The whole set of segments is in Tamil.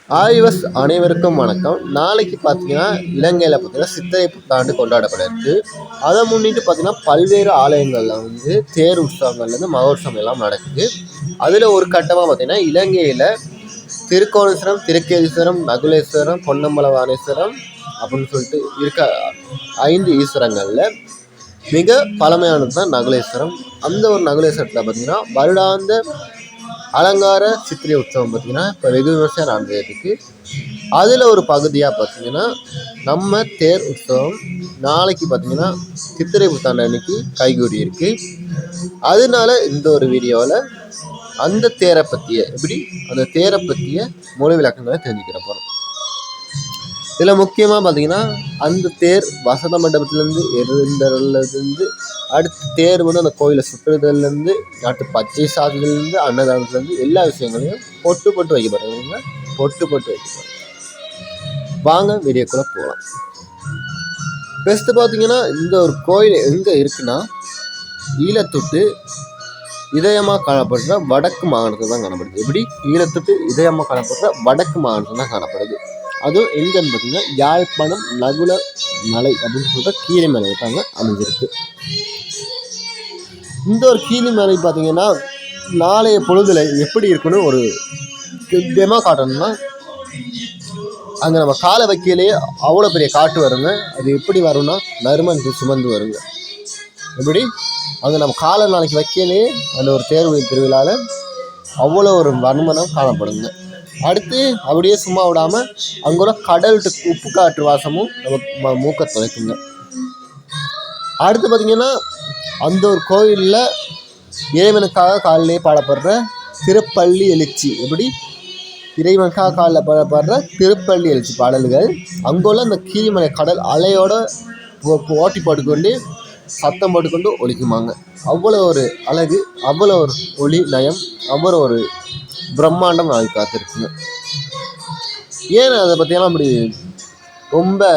ஆய்வஸ் அனைவருக்கும் வணக்கம். நாளைக்கு பார்த்தீங்கன்னா இலங்கையில் பார்த்தீங்கன்னா சித்திரை புத்தாண்டு கொண்டாடப்பட இருக்கு. அதை முன்னிட்டு பார்த்தீங்கன்னா பல்வேறு ஆலயங்களில் வந்து தேர் உற்சவங்கள்லேருந்து மகோற்சவம் எல்லாம் நடக்குது. அதில் ஒரு கட்டமாக பார்த்தீங்கன்னா இலங்கையில் திருக்கோணேஸ்வரம், திருக்கேதீஸ்வரம், நகுலேஸ்வரம், பொன்னம்பலவானேஸ்வரம் அப்படின்னு சொல்லிட்டு இருக்க 5 ஈஸ்வரங்களில் மிக பழமையானது தான் நகுலேஸ்வரம். அந்த ஒரு நகுலேஸ்வரத்தில் பார்த்தீங்கன்னா வருடாந்த அலங்கார சித்திரை உற்சவம் பார்த்திங்கன்னா இப்போ வெகு விமர்சையாக நடந்துருக்கு. அதில் ஒரு பகுதியாக பார்த்திங்கன்னா நம்ம தேர் உற்சவம் நாளைக்கு பார்த்திங்கன்னா சித்திரை புத்தாண்டு அன்னைக்கு கைகூடி இருக்குது. அதனால இந்த ஒரு வீடியோவில் அந்த தேரை பற்றிய அந்த தேரை பற்றிய மொழி விளக்கங்களை தெரிஞ்சுக்கிற போகிறோம். இதில் முக்கியமாக பார்த்தீங்கன்னா அந்த தேர் வசந்த மண்டபத்திலேருந்து எழுந்தருளதுலேருந்து அடுத்து தேர் வந்து அந்த கோயிலை சுற்றுறதுலேருந்து அடுத்து பச்சை சாதத்துலேருந்து அன்னதானத்துலேருந்து எல்லா விஷயங்களையும் பொட்டு வைக்கப்படுறதுங்க. பொட்டு வைக்கப்படுறது. வாங்க வீடியோக்குள்ளே போகலாம். ஃபஸ்ட்டு பார்த்தீங்கன்னா இந்த ஒரு கோயில் எங்கே இருக்குன்னா ஈழத்தொட்டு இதயமாக காணப்படுற வடக்கு மாகாணத்தில் தான் காணப்படுது. ஈழத்தொட்டு இதயமாக காணப்படுற வடக்கு மாகாணத்தில் தான் காணப்படுது. அதுவும் எங்கன்னு பார்த்தீங்கன்னா யாழ்ப்பாணம் நகுல மலை அப்படின்னு சொல்கிற கீழி மலை தாங்க அமைஞ்சிருக்கு. இந்த ஒரு கீழி மலை பார்த்தீங்கன்னா நாளைய பொழுதுல எப்படி இருக்குன்னு ஒரு டெமோ காட்டணும்னா அங்கே நம்ம காலை வைக்கலையே அவ்வளோ பெரிய காட்டு வருங்க. அது எப்படி வரும்னா நறுமண் சுமந்து வருங்க. அங்கே நம்ம காலை நாளைக்கு வைக்கலையே அந்த ஒரு தேர்வு திருவிழாவில் அவ்வளோ ஒரு வன்மனம் காணப்படுங்க. அடுத்து அப்படியே சும்மா விடாமல் அங்கே கடல்ட்டு உப்பு காற்று வாசமும் நம்ம மூக்க துளைக்குங்க. அடுத்து பார்த்திங்கன்னா அந்த ஒரு கோயிலில் இறைவனுக்காக காலிலே பாடப்படுற திருப்பள்ளி எழுச்சி இறைவனுக்காக காலில் பாடப்படுற திருப்பள்ளி எழுச்சி பாடல்கள் அங்குள்ள அந்த கீழ்மலை கடல் அலையோட ஓட்டி போட்டுக்கொண்டு சத்தம் போட்டுக்கொண்டு ஒலிக்குமாங்க. அவ்வளோ ஒரு அழகு, அவ்வளோ ஒரு ஒளி நயம், அவ்வளோ ஒரு பிரம்மாண்டம் நாளைக்கு காத்திருக்குங்க. ஏன் அதை பற்றியெல்லாம் அப்படி ரொம்ப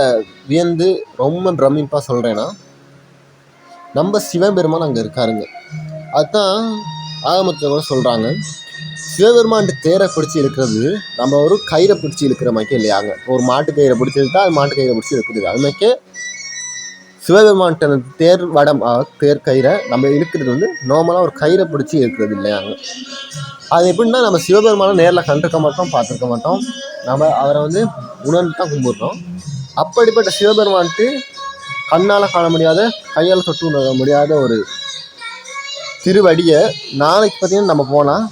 வியந்து ரொம்ப பிரமிப்பாக சொல்கிறேன்னா நம்ம சிவபெருமான் அங்கே இருக்காருங்க. அதுதான் ஆகமத்தில் கூட சொல்கிறாங்க. சிவபெருமான் தேரை பிடிச்சி இருக்கிறது நம்ம ஒரு கயிறை பிடிச்சி இருக்கிற மாதிரி இல்லையாங்க. ஒரு மாட்டு கயிறை பிடிச்சி இருக்கா அது மாட்டு கயிறை பிடிச்சி இருக்குது. அது மாதிரிக்கே சிவபெருமான்கிட்ட தேர் வடம் தேர் கயிறை நம்ம இருக்கிறது வந்து நார்மலாக ஒரு கயிறை பிடிச்சி இருக்கிறது இல்லையாங்க. அது எப்படின்னா நம்ம சிவபெருமானை நேரில் கண்டிருக்க மாட்டோம், பார்த்துருக்க மாட்டோம். நம்ம அவரை வந்து உணர்ந்து தான் கும்பிடுறோம். அப்படிப்பட்ட சிவபெருமான்ட்டு கண்ணால் காண முடியாத, கையால் தொட்டு உணர முடியாத ஒரு திருவடியை நாளைக்கு பார்த்தீங்கன்னா நம்ம போனால்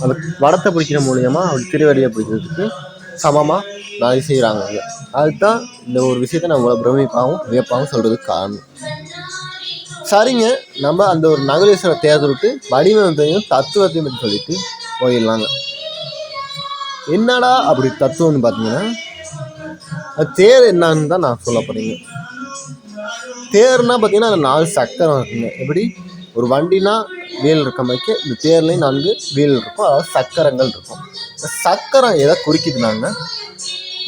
அந்த வடத்தை பிடிக்கிற மூலியமாக அப்படி திருவடியை பிடிக்கிறதுக்கு சமமாக நாளைக்கு செய்கிறாங்க. அதுதான் இந்த ஒரு விஷயத்தை நம்ம பிரமிப்பாகவும் வியப்பாகவும் சொல்கிறதுக்கு காரணம். சரிங்க, நம்ம அந்த ஒரு நகுலேஸ்வரர் தேர்தலுக்கு வடிவமைப்பையும் தத்துவத்தையும் பற்றி சொல்லிட்டு போயிடலாங்க. என்னடா அப்படி தத்துவம்னு பார்த்தீங்கன்னா தேர் என்னன்னு தான் நான் சொல்ல போறீங்க. தேர்னா பார்த்தீங்கன்னா அந்த 4 சக்கரம் இருக்குங்க. ஒரு வண்டினா வீல் இருக்க மாதிரி இந்த தேர்லேயும் 4 வீல் இருக்கும், அதாவது சக்கரங்கள் இருக்கும். சக்கரம் எதை குறிக்குதுனாங்க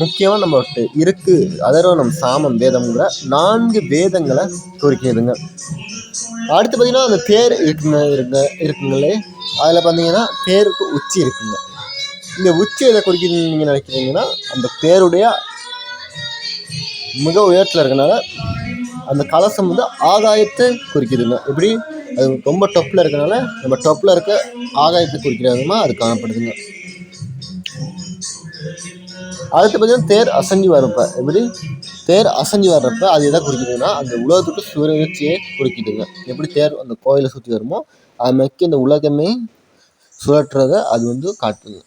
முக்கியமாக நம்ம இருக்கு அதர்வனம் சாமம் வேதம்ங்கிற 4 வேதங்களை குறிக்குதுங்க. அடுத்து பார்த்தீங்கன்னா அந்த தேர் இருக்குங்களே அதில் பார்த்தீங்கன்னா தேருக்கு உச்சி இருக்குங்க. இந்த உச்சி எதை குறிக்குதுன்னு நீங்கள் நினைக்கிறீங்கன்னா அந்த தேருடைய மிக உயரத்தில் இருக்கனால அந்த கலசம் வந்து ஆகாயத்தை குறிக்குதுங்க. அது ரொம்ப டொப்பில் இருக்கனால நம்ம டொப்பில் இருக்க ஆகாயத்தை குறிக்கிற விதமாக அது காணப்படுதுங்க. அடுத்து பார்த்தீங்கன்னா தேர் அசைஞ்சு வர்றப்ப தேர் அசைஞ்சு வர்றப்ப அது எதை குறிக்குதுன்னா அந்த உலகத்துக்கு சுழற்சியை குறிக்குதுங்க. தேர் அந்த கோயிலை சுற்றி வருமோ அது மாதிரி இந்த உலகமே சுழற்றுறதை அது வந்து காட்டுதுங்க.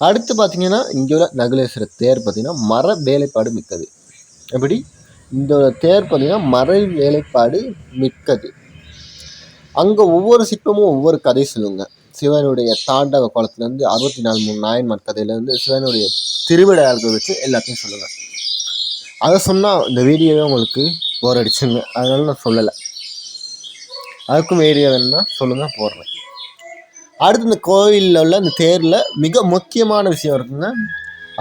அடுத்து பார்த்தீங்கன்னா இங்கே உள்ள நகுலேஸ்வரர் தேர் பார்த்தீங்கன்னா மர வேலைப்பாடு மிக்கது. இந்த தேர் பார்த்தீங்கன்னா மர வேலைப்பாடு மிக்கது. அங்கே ஒவ்வொரு சிற்பமும் ஒவ்வொரு கதை சொல்லுங்க. சிவனுடைய தாண்டவ கோலத்துலேருந்து 64 நாயன்மார் கதையிலேருந்து சிவனுடைய திருவிளையாடல்கள் வச்சு எல்லாத்தையும் சொல்லுங்கள். அதை சொன்னால் இந்த வீடியோவே உங்களுக்கு போர் அடிச்சுங்க. அதனால நான் சொல்லலை. அதுக்கும் வீடியோ வேணும்னா சொல்லுங்கள், போடுறேன். அடுத்து இந்த கோவிலில் உள்ள இந்த தேரில் மிக முக்கியமான விஷயம் இருக்குங்க.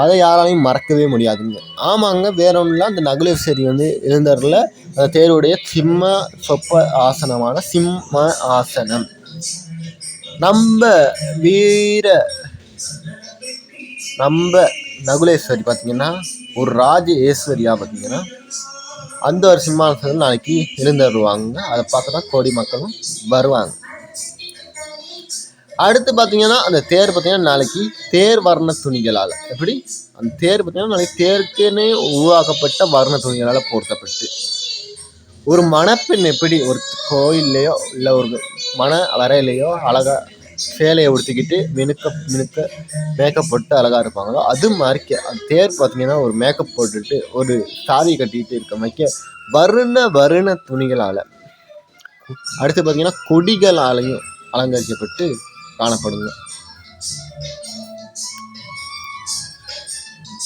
அதை யாராலையும் மறக்கவே முடியாதுங்க. ஆமாங்க, வேற ஒன்றும் இல்லை, அந்த நகுலேஸ்வரி வந்து எழுந்தரில் அந்த தேருடைய சிம்ம சொப்ப ஆசனமான சிம்ம ஆசனம். நம்ம வீர நம்ம நகுலேஸ்வரி பார்த்தீங்கன்னா ஒரு ராஜேஸ்வரியா பார்த்தீங்கன்னா அந்த ஒரு சிம்மாசனத்தில் நாளைக்கு எழுந்தருவாங்க. அதை பார்க்க தான் கோடி மக்களும் வருவாங்க. அடுத்து பார்த்தீங்கன்னா அந்த தேர் பார்த்தீங்கன்னா நாளைக்கு தேர் வர்ண துணிகளால் எப்படி அந்த தேர் பார்த்தீங்கன்னா நாளைக்கு தேருக்குன்னே உருவாக்கப்பட்ட வர்ண துணிகளால் போர்த்தப்பட்டு ஒரு மணப்பெண் எப்படி ஒரு கோயில்லையோ இல்லை ஒரு மன வரையிலையோ அழகா சேலையை உடுத்திக்கிட்டு மினுக்க மேக்கப் போட்டு அழகாக இருப்பாங்களோ அது மாதிரி அந்த தேர் பார்த்தீங்கன்னா ஒரு மேக்கப் போட்டுட்டு ஒரு சாரி கட்டிட்டு இருக்க மாதிரி வருண துணிகளால் அடுத்து பார்த்தீங்கன்னா கொடிகளாலையும் அலங்கரிக்கப்பட்டு காணப்படுங்க.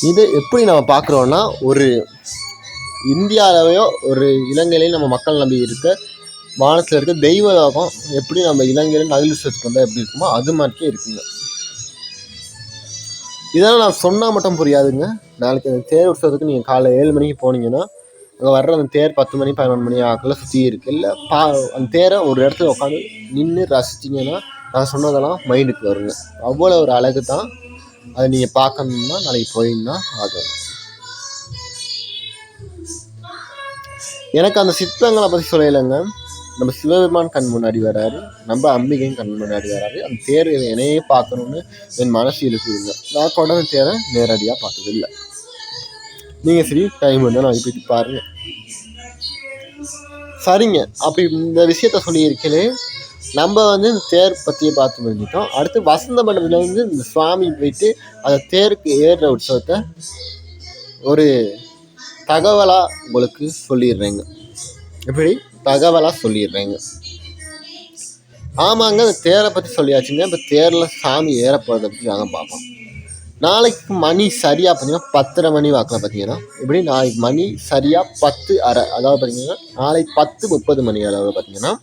இது எப்படி நம்ம பார்க்குறோன்னா ஒரு இந்தியாவிலேயோ ஒரு இலங்கையிலையும் நம்ம மக்கள் நம்பி இருக்க வானத்தில் இருக்க தெய்வ லோகம் எப்படி நம்ம இலங்கையில நகிழ்ச்சிக்கு வந்தால் எப்படி இருக்குமோ அது மாதிரியே இருக்குங்க. இதெல்லாம் நான் சொன்னால் மட்டும் புரியாதுங்க. நாளைக்கு அந்த தேர் உற்சவத்துக்கு நீங்கள் காலைல 7 மணிக்கு போனீங்கன்னா அங்கே வர்ற அந்த தேர் 10 மணி 11 மணி ஆக்கில் சுற்றி இருக்குது. இல்லை அந்த தேரை ஒரு இடத்துல உட்காந்து நின்று ரசிச்சிங்கன்னா நான் சொன்னதெல்லாம் மைண்டுக்கு வருங்க. அவ்வளோ ஒரு அழகு தான். அதை நீங்கள் பார்க்கணும்னா நாளைக்கு போயின்னா ஆகும். எனக்கு அந்த சிற்பங்களை பற்றி சொல்லலைங்க. நம்ம சிவபெருமான் கண் முன்னாடி வராரு, நம்ம அம்பிகையும் கண் முன்னாடி வராரு. அந்த தேர் என்னையே பார்க்கணுன்னு என் மனசு இருக்குதுங்க. நான் கூட அந்த தேரை நேரடியாக பார்த்ததில்லை. நீங்கள் சரி டைம் இருந்தால் நான் போயிட்டு பாருங்க. சரிங்க, அப்படி இந்த விஷயத்த சொல்லியிருக்கலே நம்ம வந்து இந்த தேர் பற்றியை பார்த்து முடிஞ்சிட்டோம். அடுத்து வசந்த மண்டபத்தில் வந்து இந்த சுவாமி போயிட்டு அந்த தேருக்கு ஏறுற உற்சவத்தை ஒரு தகவலாக உங்களுக்கு சொல்லிடுறேங்க. எப்படி தகவலாக சொல்லிடுறேங்க. ஆமாங்க, அந்த தேரை பற்றி சொல்லியாச்சுங்க. இப்போ தேரில் சாமி ஏற போகிறத பற்றி நாங்கள் பார்ப்போம். நாளைக்கு மணி சரியாக பார்த்தீங்கன்னா 10:30 மணி வாக்கில் பார்த்தீங்கன்னா இப்படி நாளைக்கு மணி சரியாக 10:30 அதாவது பார்த்தீங்கன்னா நாளைக்கு 10:30 மணி அளவில் பார்த்தீங்கன்னா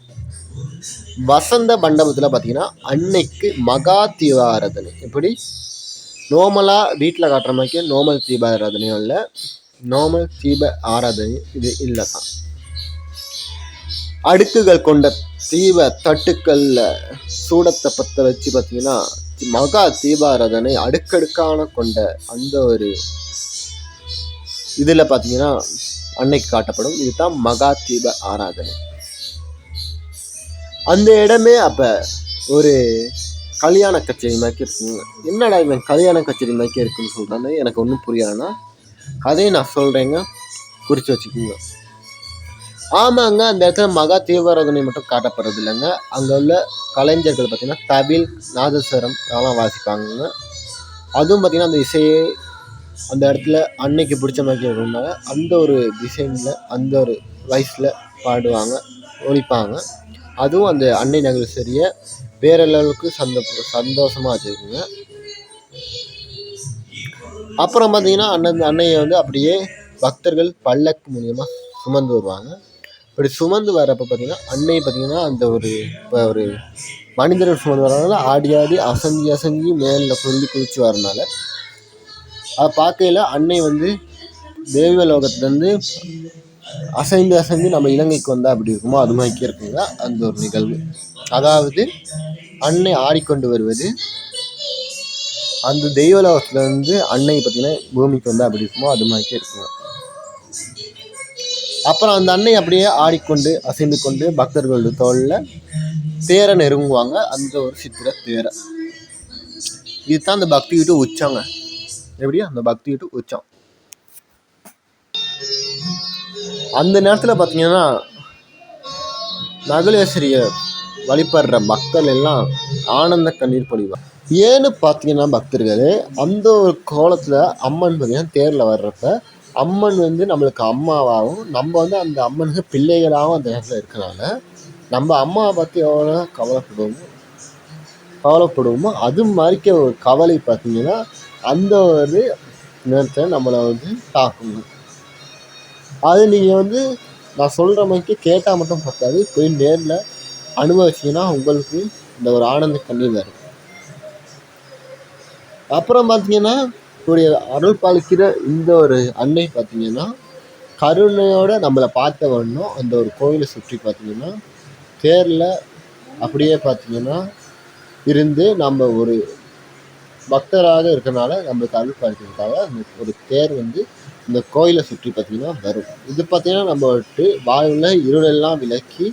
வசந்த மண்டபத்தில் பார்த்தீங்கன்னா அன்னைக்கு மகா தீபாராதனை. எப்படி நோமலாக வீட்டில் காட்டுற மாதிரி நோமல் தீபாராதனையும் இல்லை, நோமல் தீப ஆராதனை இது இல்லை தான். அடுக்குகள் கொண்ட தீப தட்டுக்களில் சூடத்தை பற்ற வச்சு பார்த்தீங்கன்னா மகா தீபாராதனை அடுக்கடுக்கான கொண்ட அந்த ஒரு இதில் பார்த்தீங்கன்னா அன்னைக்கு காட்டப்படும். இதுதான் மகா தீப ஆராதனை. அந்த இடமே அப்போ ஒரு கல்யாண கச்சேரி மாதிரி இருக்குங்க. என்னடா இவன் கல்யாண கச்சேரி மாதிரி இருக்குன்னு சொல்கிறான்னு எனக்கு ஒன்றும் புரியலைன்னா அதையும் நான் சொல்கிறேங்க, குறித்து வச்சுக்கோங்க. ஆமாங்க, அந்த இடத்துல மகா தீபாராதனை மட்டும் காட்டப்படுறது இல்லைங்க. அங்கே உள்ள கலைஞர்கள் பார்த்திங்கன்னா தவில் நாதஸ்வரம் அதெல்லாம் வாசிப்பாங்க. அதுவும் பார்த்திங்கன்னா அந்த இசையே அந்த இடத்துல அன்னைக்கு பிடிச்ச மாதிரி இருக்கிறதுனால அந்த ஒரு டிசைனில் அந்த ஒரு வயசில் பாடுவாங்க, ஒழிப்பாங்க. அதுவும் அந்த அன்னை நகிழ்ச்சியை வேற லெவலுக்கு சந்தோஷமாக வச்சுருக்குங்க. அப்புறம் பார்த்திங்கன்னா அன்னையை வந்து அப்படியே பக்தர்கள் பல்லக்கு மூலியமாக சுமந்து வருவாங்க. இப்படி சுமந்து வரப்போ பார்த்திங்கன்னா அன்னை பார்த்திங்கன்னா அந்த ஒரு இப்போ ஒரு மனிதர்கள் சுமந்து வரனால ஆடி ஆடி அசஞ்சி மேலே குதிச்சு வரனால அதை பார்க்கையில் அன்னை வந்து தேவலோகத்துலேருந்து அசைந்து நம்ம இலங்கைக்கு வந்தால் அப்படி இருக்குமோ அது மாதிரி இருக்குங்க அந்த ஒரு நிகழ்வு. அதாவது அன்னை ஆடிக்கொண்டு வருவது அந்த தெய்வலோகத்துலேருந்து அன்னை பார்த்திங்கன்னா பூமிக்கு வந்தால் அப்படி இருக்குமோ அது மாதிரி இருக்குங்க. அப்புறம் அந்த அன்னை அப்படியே ஆடிக்கொண்டு அசைந்து கொண்டு பக்தர்களோட தோளில் தேரை நெருங்குவாங்க. அந்த ஒரு சித்திரை தேரை இதுதான் அந்த பக்தி கிட்ட உச்சாங்க. எப்படி அந்த பக்தி கிட்ட உச்சம். அந்த நேரத்தில் பார்த்தீங்கன்னா நகுலேஸ்வரியை வழிபடுற மக்கள் எல்லாம் ஆனந்த கண்ணீர் பொழிவாங்க. ஏன்னு பார்த்தீங்கன்னா பக்தர்கள் அந்த ஒரு கோலத்தில் அம்மன் பார்த்தீங்கன்னா தேரில் வர்றப்ப அம்மன் வந்து நம்மளுக்கு அம்மாவாகவும் நம்ம வந்து அந்த அம்மனுக்கு பிள்ளைகளாகவும் அந்த இடத்துல இருக்கிறனால நம்ம அம்மாவை பற்றி எவ்வளோ கவலைப்படுவோமோ அது மாதிரிக்க ஒரு கவலை பார்த்தீங்கன்னா அந்த ஒரு நேரத்தில் நம்மளை வந்து தாக்குங்க. அது நீங்கள் வந்து நான் சொல்கிற மாதிரிக்கு கேட்டால் மட்டும் பார்க்காது, போய் நேரில் அனுபவிச்சிங்கன்னா உங்களுக்கு இந்த ஒரு ஆனந்த கண்ணீர் வரும். அப்புறம் பார்த்தீங்கன்னா இவருடைய அருள் பாலிக்கிற இந்த ஒரு அன்னை பார்த்தீங்கன்னா கருணையோடு நம்மளை பார்த்த வரணும். அந்த ஒரு கோயிலை சுற்றி பார்த்தீங்கன்னா தேரில் அப்படியே பார்த்தீங்கன்னா இருந்து நம்ம ஒரு பக்தராக இருக்கிறனால நம்மளுக்கு அருள் பாலிக்கிறதுக்காக அந்த ஒரு தேர் வந்து இந்த கோயிலை சுற்றி பார்த்திங்கன்னா வரும். இது பார்த்திங்கன்னா நம்ம வாழ்வில் இருளெல்லாம் விலக்கி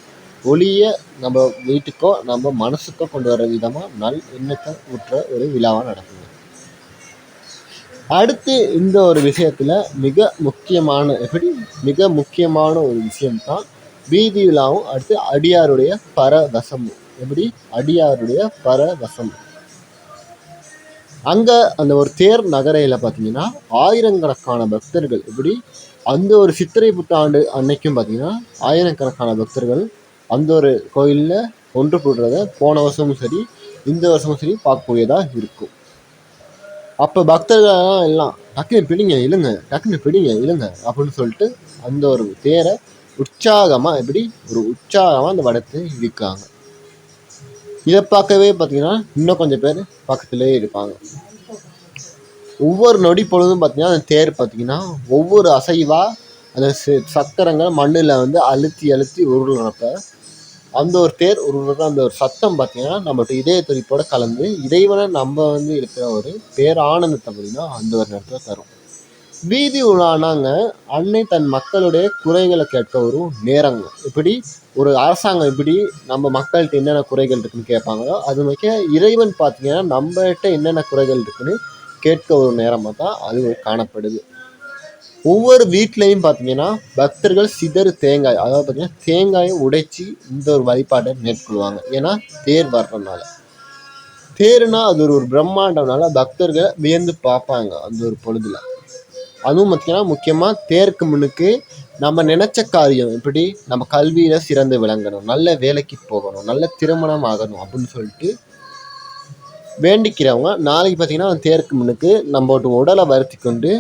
ஒளியை நம்ம வீட்டுக்கோ நம்ம மனசுக்கோ கொண்டு வர விதமாக நல் எண்ணத்தை ஊற்ற ஒரு விழாவாக நடக்குங்க. அடுத்து இந்த ஒரு விஷயத்தில் மிக முக்கியமான ஒரு விஷயம்தான் வீதி விழாவும் அடுத்து அடியாருடைய பரவசமும். அடியாருடைய பரவசம். அங்கே அந்த ஒரு தேர் நகரையில் பார்த்தீங்கன்னா ஆயிரக்கணக்கான பக்தர்கள் அந்த ஒரு சித்திரை புத்தாண்டு அன்னைக்கும் பார்த்தீங்கன்னா ஆயிரக்கணக்கான பக்தர்கள் அந்த ஒரு கோயிலில் ஒன்று கூடுறத போன வருஷமும் சரி இந்த வருஷமும் சரி பார்க்கக்கூடியதாக இருக்கும். அப்போ பக்தர்கள் எல்லாம் டக்குன்னு பிடிங்க இழுங்க அப்படின்னு சொல்லிட்டு அந்த ஒரு தேரை உற்சாகமாக அந்த வடத்தை இழுக்காங்க. இதை பார்க்கவே பார்த்தீங்கன்னா இன்னும் கொஞ்சம் பேர் பக்கத்துலேயே இருப்பாங்க. ஒவ்வொரு நொடி பொழுதும் பார்த்தீங்கன்னா அந்த தேர் பார்த்தீங்கன்னா ஒவ்வொரு அசைவாக அந்த சக்கரங்கள் மண்ணில் வந்து அழுத்தி உருளுறப்ப அந்த ஒரு தேர் உருளுற அந்த ஒரு சத்தம் பார்த்தீங்கன்னா நம்மகிட்ட இதய துடிப்போட கலந்து இறைவனை நம்ம வந்து இருக்கிற ஒரு பேரானந்தத்தை பார்த்தீங்கன்னா அந்த ஒரு நேரத்தில் தரும். வீதி உலானாங்க அன்னை தன் மக்களுடைய குறைகளை கேட்க ஒரு நேரங்க. ஒரு அரசாங்கம் நம்ம மக்கள்கிட்ட என்னென்ன குறைகள் இருக்குன்னு கேட்பாங்களோ அது மாதிரி இறைவன் பார்த்தீங்கன்னா நம்மகிட்ட என்னென்ன குறைகள் இருக்குன்னு கேட்க ஒரு நேரமாக தான் அது காணப்படுது. ஒவ்வொரு வீட்லையும் பார்த்தீங்கன்னா பக்தர்கள் சிதறு தேங்காய், அதாவது பார்த்தீங்கன்னா தேங்காயை உடைச்சி இந்த ஒரு வழிபாட்டை மேற்கொள்வாங்க. ஏன்னா தேர் வர்றதுனால. தேர்னா அது ஒரு பிரம்மாண்டம்னால பக்தர்கள் வியந்து பார்ப்பாங்க அந்த ஒரு பொழுதுல. அதுவும் பார்த்தீங்கன்னா முக்கியமாக தேருக்கு முன்னுக்கு நம்ம நினைச்ச காரியம் நம்ம கல்வியில் சிறந்து விளங்கணும், நல்ல வேலைக்கு போகணும், நல்ல திருமணம் ஆகணும் அப்படின்னு சொல்லிட்டு வேண்டிக்கிறவங்க நாளைக்கு பார்த்தீங்கன்னா தேருக்கு முன்னுக்கு நம்மளோட உடலை வருத்தி கொண்டு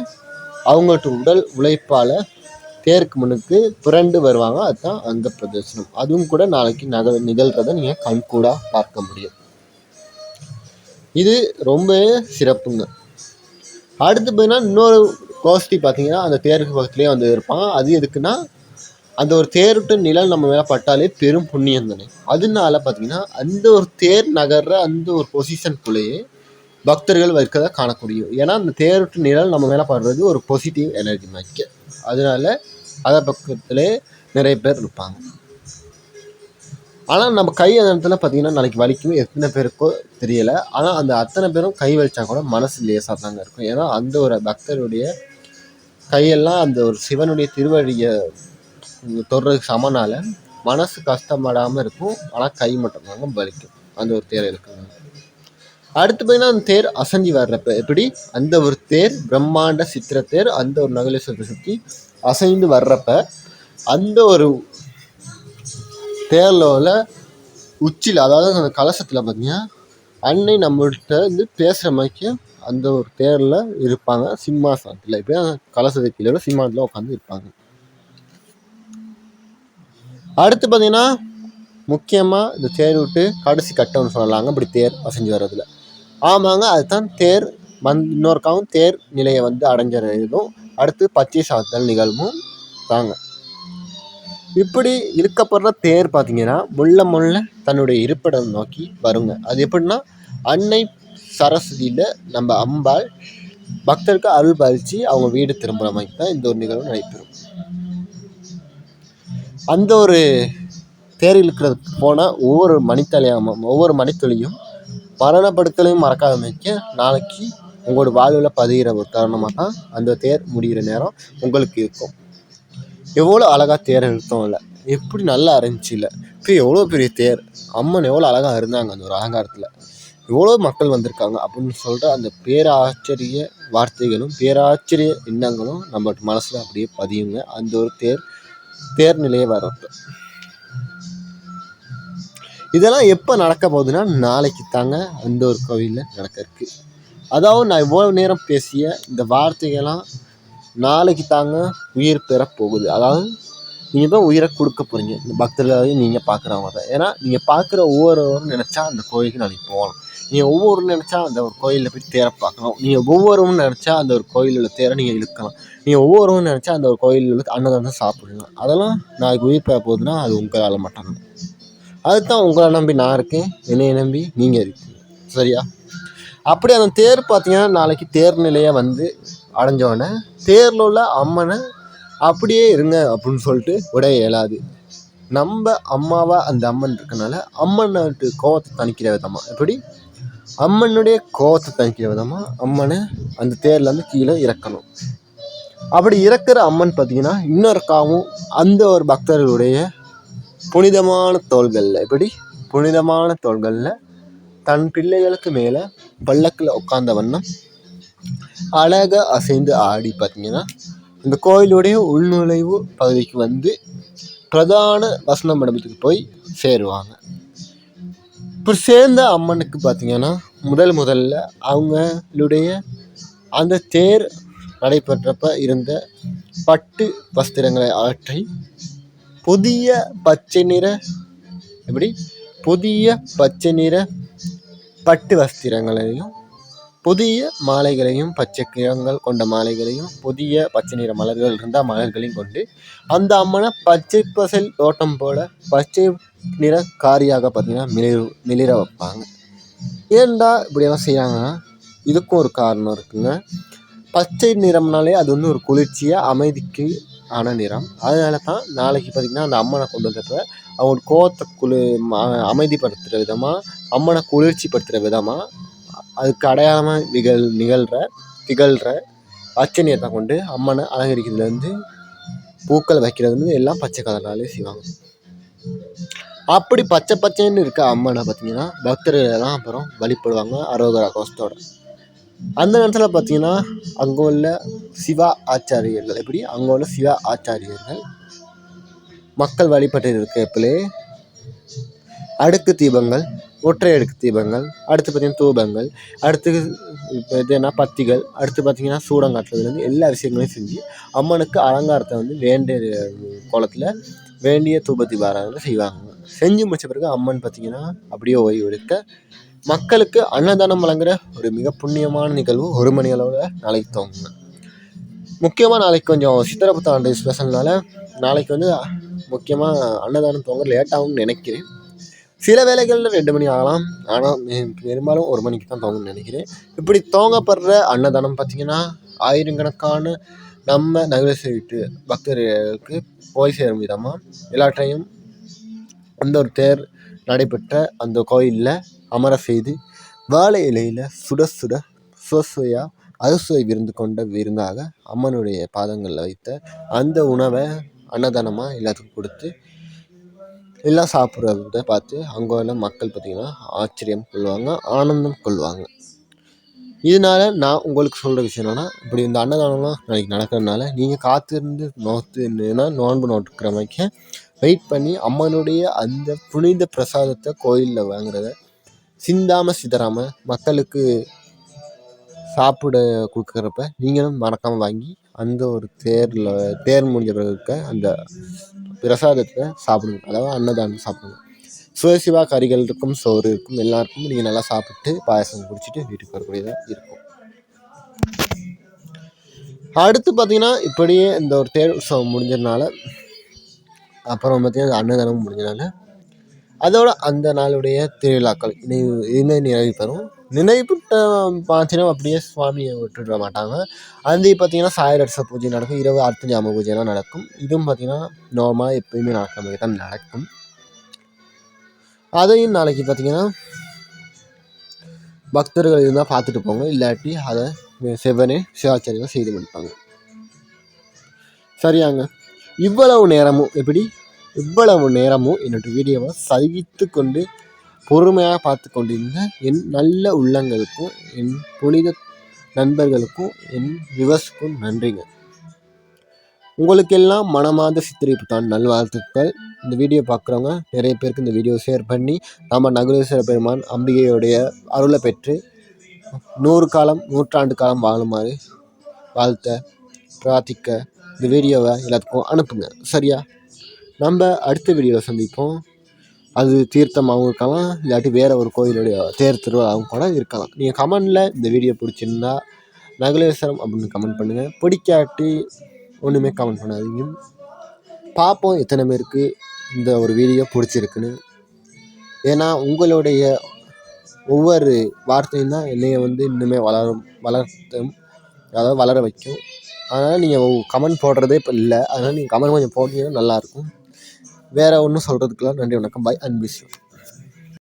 அவங்கள்ட்ட உடல் உழைப்பால் தேருக்கு முன்னுக்கு புரண்டு வருவாங்க. அதுதான் அங்க பிரதர்சனம். அதுவும் கூட நாளைக்கு நிகழ்கிறத நீங்கள் கண்கூடாக பார்க்க முடியும். இது ரொம்ப சிறப்புங்க. அடுத்து பார்த்தீங்கன்னா இன்னொரு கோஷ்டி பார்த்தீங்கன்னா அந்த தேருக்கு பக்கத்துலேயே வந்து இருப்பாங்க. அது எதுக்குன்னா அந்த ஒரு தேருட்டு நிழல் நம்ம மேலே பட்டாலே பெரும் புண்ணியம் தானே. அதனால பார்த்தீங்கன்னா அந்த ஒரு தேர் நகர்ற அந்த ஒரு பொசிஷனுக்குள்ளேயே பக்தர்கள் வைக்கிறத காணக்கூடியும். ஏன்னா அந்த தேருட்டு நிழல் நம்ம மேலே படுறது ஒரு பாசிட்டிவ் எனர்ஜி மாதிரி. அதனால அதை பக்கத்துலேயே நிறைய பேர் இருப்பாங்க. ஆனால் நம்ம கை அந்த இடத்துல பார்த்தீங்கன்னா நாளைக்கு வலிக்கும், எத்தனை பேருக்கோ தெரியலை. ஆனால் அந்த அத்தனை பேரும் கை வலிச்சா கூட மனசு லேசாக தாங்க இருக்கும். ஏன்னா அந்த ஒரு பக்தருடைய கையெல்லாம் அந்த ஒரு சிவனுடைய திருவடியை தொடுறதுக்கு சமனால மனசு கஷ்டப்படாமல் இருக்கும். ஆனால் கை மட்டும்தாங்க வலிக்கும் அந்த ஒரு தேர் இருக்குங்க. அடுத்து பார்த்தீங்கன்னா அந்த தேர் அசஞ்சி வர்றப்ப அந்த ஒரு தேர் பிரம்மாண்ட சித்திர தேர் அந்த ஒரு நகலேஸ்வரத்தை சுற்றி அசைந்து வர்றப்ப அந்த ஒரு தேரில் உச்சியில், அதாவது அந்த கலசத்தில் பார்த்தீங்கன்னா அன்னை நம்மள்கிட்ட வந்து பேசுகிற மாதிரி அந்த ஒரு தேரில் இருப்பாங்க. சிம்மாசனத்தில் கலசத்துக்கு கீழே சிம்மாசனத்தில் உட்காந்து இருப்பாங்க. அடுத்து பார்த்தீங்கன்னா முக்கியமாக இந்த தேர் விட்டு கடைசி கட்டம்னு சொல்லலாங்க தேர் அசைஞ்சு வர்றதுல. ஆமாங்க, அதுதான் தேர் இன்னொருக்காவும் தேர் நிலையை வந்து அடைஞ்சிடும். அடுத்து பச்சை சாத்தல் நிகழ்வும் தாங்க. இப்படி இழுக்கப்படுற தேர் பார்த்தீங்கன்னா முள்ள தன்னுடைய இருப்பிடம் நோக்கி வருங்க. அது எப்படின்னா அன்னை சரஸ்வதியில் நம்ம அம்பாள் பக்தருக்கு அருள் பாலிச்சு அவங்க வீடு திரும்புகிற மாதிரி தான் இந்த ஒரு நிகழ்வு நடைபெறும். அந்த ஒரு தேர் இழுக்கிறதுக்கு போனால் ஒவ்வொரு மணித்துளியும் மரணப்படுத்தலையும் மறக்காத வைக்க நாளைக்கு உங்களோட வாழ்வில் பதிகிற ஒரு காரணமாக தான் அந்த தேர் முடிகிற நேரம் உங்களுக்கு இருக்கும். எவ்வளோ அழகாக தேர் இழுத்தோம் இல்லை, எப்படி நல்லா இருந்துச்சு இல்லை, இப்போ எவ்வளோ பெரிய தேர், அம்மன் எவ்வளோ அழகாக இருந்தாங்க அந்த ஒரு அலங்காரத்தில், எவ்வளோ மக்கள் வந்திருக்காங்க அப்படின்னு சொல்லிட்டு அந்த பேராச்சரிய வார்த்தைகளும் பேராச்சரிய எண்ணங்களும் நம்ம மனசில் அப்படியே பதியுங்க அந்த ஒரு தேர் நிலையை வர்றப்ப. இதெல்லாம் எப்போ நடக்க போகுதுன்னா நாளைக்கு தாங்க அந்த ஒரு கோவிலில் நடக்க இருக்கு. அதாவது நான் இவ்வளோ நேரம் பேசிய இந்த வார்த்தைகள்லாம் நாளைக்கு தாங்க உயிர் பெற போகுது. அதாவது நீங்கள் தான் உயிரை கொடுக்க போகிறீங்க இந்த பக்தர்களையும் நீங்கள் பார்க்குறவங்க தான். ஏன்னா நீங்கள் பார்க்குற ஒவ்வொருவரும் நினச்சா அந்த கோயிலுக்கு நாளைக்கு போகணும். நீங்கள் ஒவ்வொரு நினச்சா அந்த ஒரு கோயிலில் போய் தேரை பார்க்கணும். நீங்கள் ஒவ்வொருவரும் நினச்சா அந்த ஒரு கோயிலில் உள்ள தேரை நீங்கள் இழுக்கலாம். நீங்கள் ஒவ்வொருவரும் நினச்சா அந்த ஒரு கோயிலில் உள்ள அன்னதானம் சாப்பிடலாம். அதெல்லாம் நாளைக்கு உயிர் பெற போகுதுன்னா அது உங்களால் மட்டும்தான். அதுதான் உங்களை நம்பி நான் இருக்கேன், என்னையை நம்பி நீங்கள் இருக்கீங்க. சரியா? அப்படி அந்த தேர் பார்த்தீங்கன்னா நாளைக்கு தேர் நிலையை வந்து அடைஞ்சோடனே தேரில் உள்ள அம்மனை அப்படியே இருங்க அப்படின்னு சொல்லிட்டு விட இயலாது. நம்ம அம்மாவா அந்த அம்மன் இருக்கனால அம்மனுக்கு கோவத்தை தணிக்கிற விதமாக எப்படி அம்மனுடைய கோவத்தை தணிக்கிற விதமாக அம்மனை அந்த தேரில் வந்து கீழே இறக்கணும். அப்படி இறக்குற அம்மன் பார்த்தீங்கன்னா இன்னொருக்காவும் அந்த ஒரு பக்தர்களுடைய புனிதமான தோள்களில் எப்படி புனிதமான தோள்களில் தன் பிள்ளைகளுக்கு மேலே பல்லக்கில் உட்கார்ந்த வண்ணம் அழகாக அசைந்து ஆடி பார்த்தீங்கன்னா இந்த கோயிலுடைய உள்நுழைவு பகுதிக்கு வந்து பிரதான வசன மண்டபத்துக்கு போய் சேருவாங்க. இப்போ சேர்ந்த அம்மனுக்கு பார்த்தீங்கன்னா முதல்ல அவங்களுடைய அந்த தேர் நடைபெற்றப்ப இருந்த பட்டு வஸ்திரங்களை அகற்றி புதிய பச்சை நிற பட்டு வஸ்திரங்களையும் புதிய மாலைகளையும் பச்சை கிழங்கள் கொண்ட மாலைகளையும் புதிய பச்சை நிற மலர்கள் இருந்த மலர்களையும் கொண்டு அந்த அம்மனை பச்சை பசல் தோட்டம் போல பச்சை நிற காரியாக பார்த்தீங்கன்னா மிளிர வைப்பாங்க. ஏன்டா இப்படியெல்லாம் செய்கிறாங்கன்னா இதுக்கும் ஒரு காரணம் இருக்குங்க. பச்சை நிறம்னாலே அது வந்து ஒரு குளிர்ச்சியாக அமைதிக்கு ஆன நிறம். அதனால தான் நாளைக்கு பார்த்திங்கன்னா அந்த அம்மனை கொண்டு வந்தப்ப அவங்க கோவத்தை அமைதிப்படுத்துகிற விதமாக அம்மனை குளிர்ச்சிப்படுத்துகிற விதமாக அதுக்கு அடையாளமாக திகழ்கிற பச்சை நிறத்தை கொண்டு அம்மனை அலங்கரிக்கிறதுலேருந்து பூக்கள் வைக்கிறதுலேருந்து எல்லாம் பச்சை கலர்னாலே செய்வாங்க. அப்படி பச்சைன்னு இருக்க அம்மனை பார்த்திங்கன்னா பக்தர்கள் தான் அப்புறம் வழிபடுவாங்க அரோகரா கோஷத்தோட. அந்த நேரத்தில் பார்த்திங்கன்னா அங்கே உள்ள சிவா ஆச்சாரியர்கள் மக்கள் வழிபட்டு இருக்க எப்பலே அடுக்கு தீபங்கள், ஒற்றை அடுக்கு தீபங்கள், அடுத்து பார்த்திங்கன்னா தூபங்கள், அடுத்து இதுனா பத்திகள், அடுத்து பார்த்திங்கன்னா சூடங்காட்டுறதுலேருந்து எல்லா விஷயங்களையும் செஞ்சு அம்மனுக்கு அலங்காரத்தை வந்து வேண்டிய கோலத்தில் வேண்டிய தூப தீபாராதனை செய்வாங்க. செஞ்சு முடிச்ச பிறகு அம்மன் பார்த்திங்கன்னா அப்படியே ஓய்வு எடுக்க மக்களுக்கு அன்னதானம் வழங்குற ஒரு மிக புண்ணியமான நிகழ்வு 1 மணி அளவில் நாளைக்கு துவங்குங்க. முக்கியமாக நாளைக்கு கொஞ்சம் சித்திரை புத்தாண்டு ஸ்பெஷல்னால நாளைக்கு வந்து முக்கியமாக அன்னதானம் துவங்க லேட்டாகும்னு நினைக்கிறேன். சில வேளைகளில் 2 மணி ஆகலாம், ஆனால் பெரும்பாலும் 1 மணிக்கு தான் துவங்குன்னு நினைக்கிறேன். இப்படி துவங்கப்படுற அன்னதானம் பார்த்திங்கன்னா ஆயிரக்கணக்கான நம்ம நகரத்தை விட்டு பக்தர்களுக்கு போய் சேரும் விதமாக எல்லாற்றையும் அந்த ஒரு தேர் நடைபெற்ற அந்த கோயிலில் அமர செய்து வாழை இலையில் சுட சுவையாக அறுசுவை விருந்து கொண்ட விருந்தாக அம்மனுடைய பாதங்களில் வைத்த அந்த உணவை அன்னதானமாக எல்லாத்துக்கும் கொடுத்து எல்லாம் சாப்பிட்றத பார்த்து அங்கே உள்ள மக்கள் பார்த்திங்கன்னா ஆச்சரியம் கொள்வாங்க, ஆனந்தம் கொள்வாங்க. இதனால் நான் உங்களுக்கு சொல்கிற விஷயம் என்னென்னா, இப்படி இந்த அன்னதானம்லாம் நாளைக்கு நடக்கிறதுனால நீங்கள் காத்திருந்து நோன்பு நோட்டுக்கிற மாதிரி வெயிட் பண்ணி அம்மனுடைய அந்த புனித பிரசாதத்தை கோயிலில் வாங்குறத சிந்தாமல் மக்களுக்கு சாப்பிட கொடுக்குறப்ப நீங்களும் மறக்காமல் வாங்கி அந்த ஒரு தேர் முடிஞ்ச பிறகு அந்த பிரசாதத்தை சாப்பிடுங்க. அதாவது அன்னதானம் சாப்பிடுங்க. சுயசிவா கறிகள் இருக்கும், சோறு இருக்கும், எல்லாருக்கும் நீங்கள் நல்லா சாப்பிட்டு பாயசம் குடிச்சிட்டு வீட்டுக்கு வரக்கூடியதாக இருக்கும். அடுத்து பார்த்திங்கன்னா இப்படியே இந்த ஒரு தேர் உற்சவம் முடிஞ்சதுனால அப்புறம் பார்த்திங்கன்னா அன்னதானம் முடிஞ்சதுனால அதோட அந்த நாளுடைய திருவிழாக்கள் நினைவு பெறும். நினைவுட்ட பார்த்தீங்கன்னா அப்படியே சுவாமியை விட்டுட மாட்டாங்க. அது பார்த்திங்கன்னா சாயரட்ச பூஜை நடக்கும், இரவு அர்த்த ஜாம பூஜைலாம் நடக்கும். இதுவும் பார்த்திங்கன்னா நார்மலாக எப்போயுமே நடக்கிற மாதிரி தான் நடக்கும். அதையும் நாளைக்கு பார்த்திங்கன்னா பக்தர்கள் இருந்தால் பார்த்துட்டு போங்க, இல்லாட்டி அதை சிவாச்சாரியர்கள் செய்து முடிப்பாங்க. சரியாங்க. இவ்வளவு நேரமும் என்னோட வீடியோவை சகித்து கொண்டு பொறுமையாக பார்த்து கொண்டிருந்த என் நல்ல உள்ளங்களுக்கும் என் புனித நண்பர்களுக்கும் என் விவர்ஸுக்கும் நன்றிங்க. உங்களுக்கெல்லாம் மனமார்ந்த சித்திரை புத்தாண்டு நல்வாழ்த்துக்கள். இந்த வீடியோ பார்க்குறவங்க நிறைய பேருக்கு இந்த வீடியோ ஷேர் பண்ணி நம்ம நகுலேஸ்வர பெருமான் அம்பிகையுடைய அருளை பெற்று 100 காலம் வாழுமாறு வாழ்த்த பிரார்த்திக்க இந்த வீடியோவை எல்லாத்துக்கும் அனுப்புங்க. சரியா? நம்ம அடுத்த வீடியோவில் சந்திப்போம். அது தீர்த்தமாகவும் இருக்கலாம், இல்லாட்டி வேறு ஒரு கோயிலுடைய தேர் திருவிழாவும் கூட இருக்கலாம். நீங்கள் கமெண்டில் இந்த வீடியோ பிடிச்சிருந்தா நகுலேஸ்வரம் அப்படின்னு கமெண்ட் பண்ணுங்கள். பிடிக்காட்டி ஒன்றுமே கமெண்ட் பண்ணாதீங்க. பார்ப்போம் எத்தனை பேருக்கு இந்த ஒரு வீடியோ பிடிச்சிருக்குன்னு. ஏன்னா உங்களுடைய ஒவ்வொரு வார்த்தையும் தான் என்னைய வந்து இன்னுமே வளர்த்தும், அதாவது வளர வைக்கும். அதனால் நீங்கள் கமெண்ட் போடுறதே இப்போ இல்லை. அதனால் நீங்கள் கமெண்ட் கொஞ்சம் போட்டிங்கன்னா நல்லாயிருக்கும். வேறு ஒன்றும் சொல்கிறதுக்குலாம் நன்றி, வணக்கம், பாய் அண்ட் விஷ் யூ.